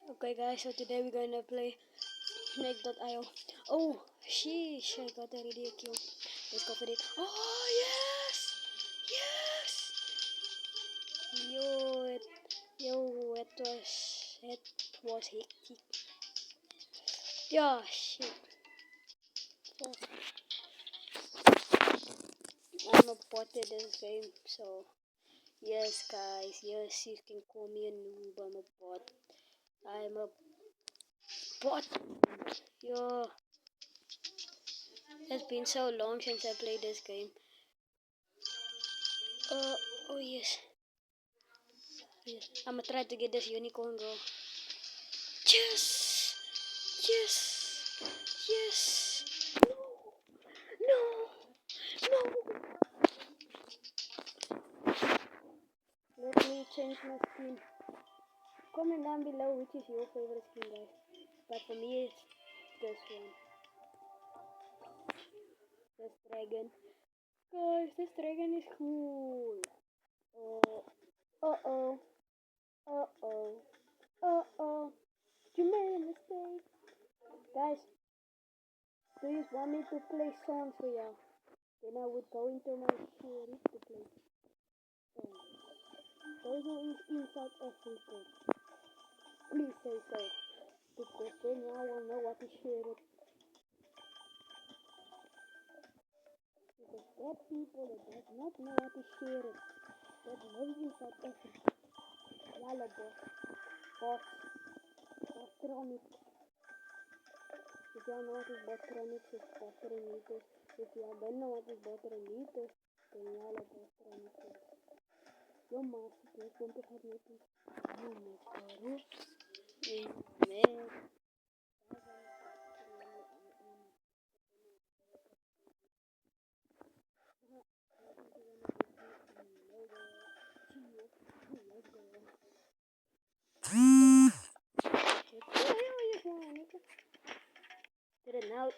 Okay guys, so today we're gonna play Snake.io. Oh, sheesh, I got already a kill. Let's go for it. Oh, yes! Yes! It was hectic. Yeah, shit. Fuck. I'm a bot at this game, so yes guys, yes, you can call me a noob. I'm a bot. I'm a bot. Yo, it's been so long since I played this game. Oh yes. Yes. I'ma try to get this unicorn girl. Yes! Yes! Yes! No! No! Let me change my skin. Comment down below which is your favorite skin, guys. But for me, it's this one. This dragon. Guys, this dragon is cool. Oh. Uh-oh. Uh-oh. Uh-oh. You made a mistake. Guys, do you want me to play songs for you? Then I would go into my series to play songs. Those who is in South Africa, please say so. Because then I will know what to share it. Because that people that does not know what to share it, that lives in South Africa, Yalabo, bots, botronics. If y'all know what is botronics, it's botronitis. If y'all don't know what is botronitis, then y'all are botronitis. Yo mas, ik ben toch het net niet. Yo mas, waarom? Man. Did it now?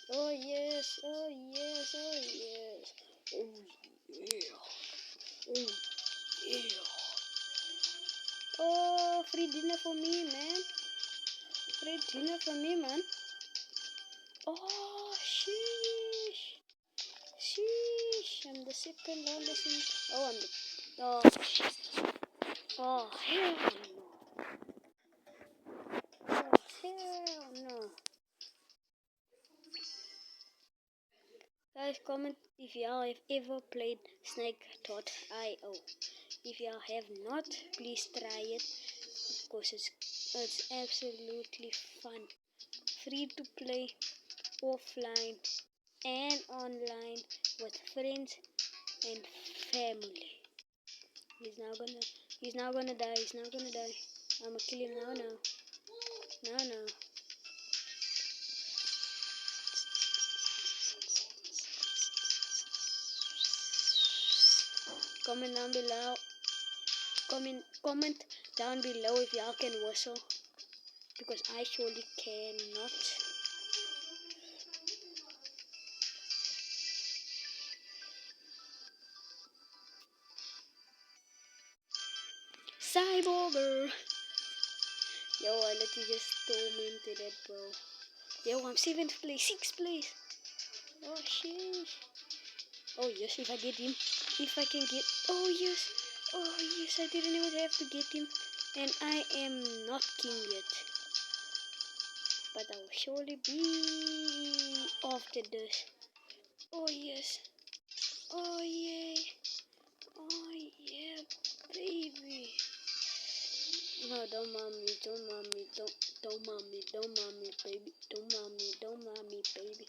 Oh yes, oh yes, oh yes. Oh yeah. Oh yeah. Oh, free dinner for me, man. Free dinner for me, man. Oh, sheesh. Sheesh. I'm the second oldest in... Oh, I'm the... Oh, hell no. Oh, hell no. Guys, comment if y'all have ever played Snake.io. If y'all have not, please try it. Because it's absolutely fun. Free to play, offline and online with friends and family. He's now gonna die. He's now gonna die. I'ma kill him now. No. Comment down below. Comment down below if y'all can whistle. Because I surely cannot. Cyborger. Yo, I literally just storm into that, bro. Yo, I'm 7th place, 6th place. Oh, sheesh. Oh, yes, if I get him. If I can get... Oh, yes. Oh, yes, I didn't even have to get him. And I am not king yet. But I will surely be after this. Oh, yes. Oh, yeah. Oh, yeah, baby. No, don't mind me, don't mind me, don't mind me, don't mind me, baby, don't mind me, don't mind me, baby.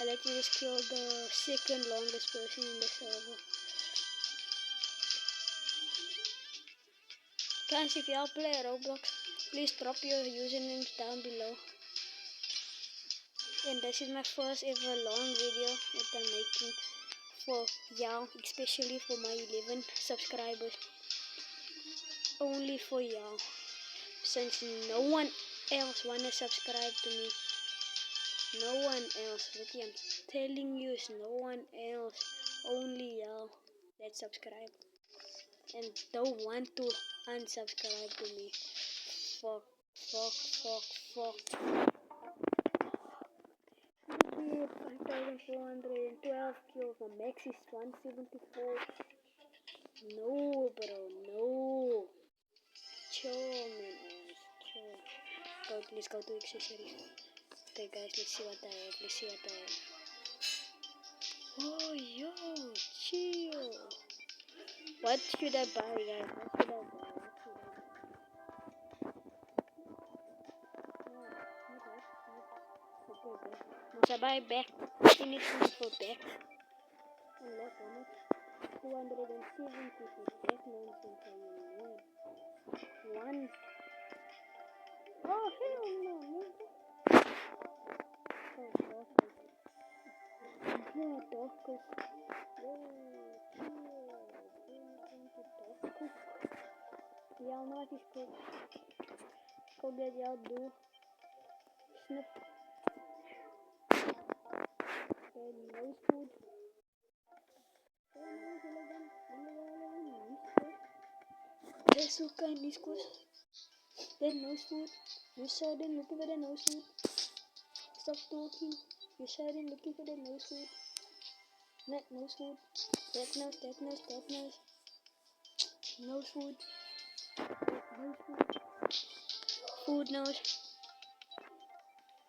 let you just kill the second longest person in the server. Guys, if y'all play Roblox, please drop your usernames down below. And this is my first ever long video that I'm making for y'all, especially for my 11 subscribers. Only for y'all, since no one else wanna subscribe to me. No one else. Ricky, I'm telling you, it's no one else. Only y'all that subscribe and don't want to unsubscribe to me. Fuck. 5,412 kills. My max is 174. No, bro, no. Chill, man. Chill. Please go to accessories. Okay, guys, let's see what I have. Oh, yo, chill. What should I buy, guys? Must I buy back? Finish for back. Unlock how much? 270 for back nonsense. One. Oh, hell no. Oh, Dorcas. Y'all know what is cool. Go get y'all do. Snip. Okay, no food. There's Suka in this course. There's no food. You saw them looking for the nose food. Stop talking. You saw them looking for the nose food. Not nose food. That nose. Nose food. Nose food. Food nose.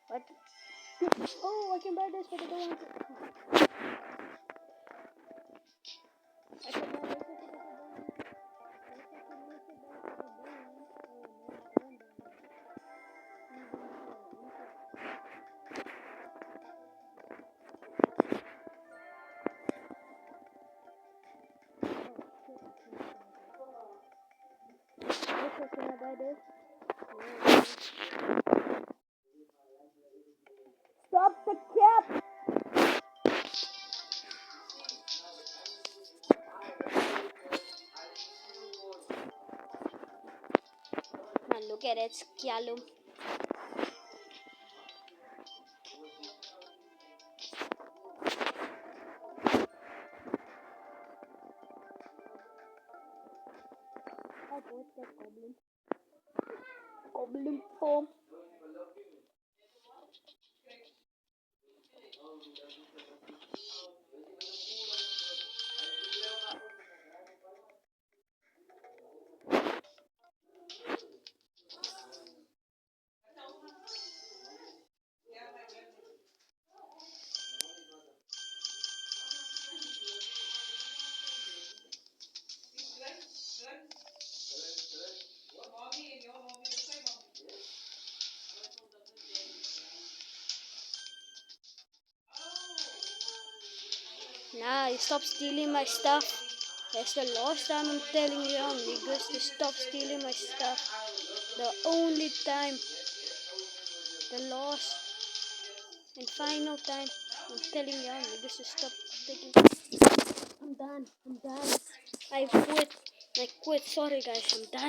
What? Oh, I can buy this, but I don't want it. I can buy this, but I don't want it. Can I buy this? Stop the cap! Man, look at it, Skialum. I bought that goblin. Goblin form. Nah, you stop stealing my stuff. That's the last time I'm telling you, niggas, to stop stealing my stuff. The only time. The last and final time I'm telling y'all niggas to stop taking. I'm done. I quit. Sorry guys, I'm done.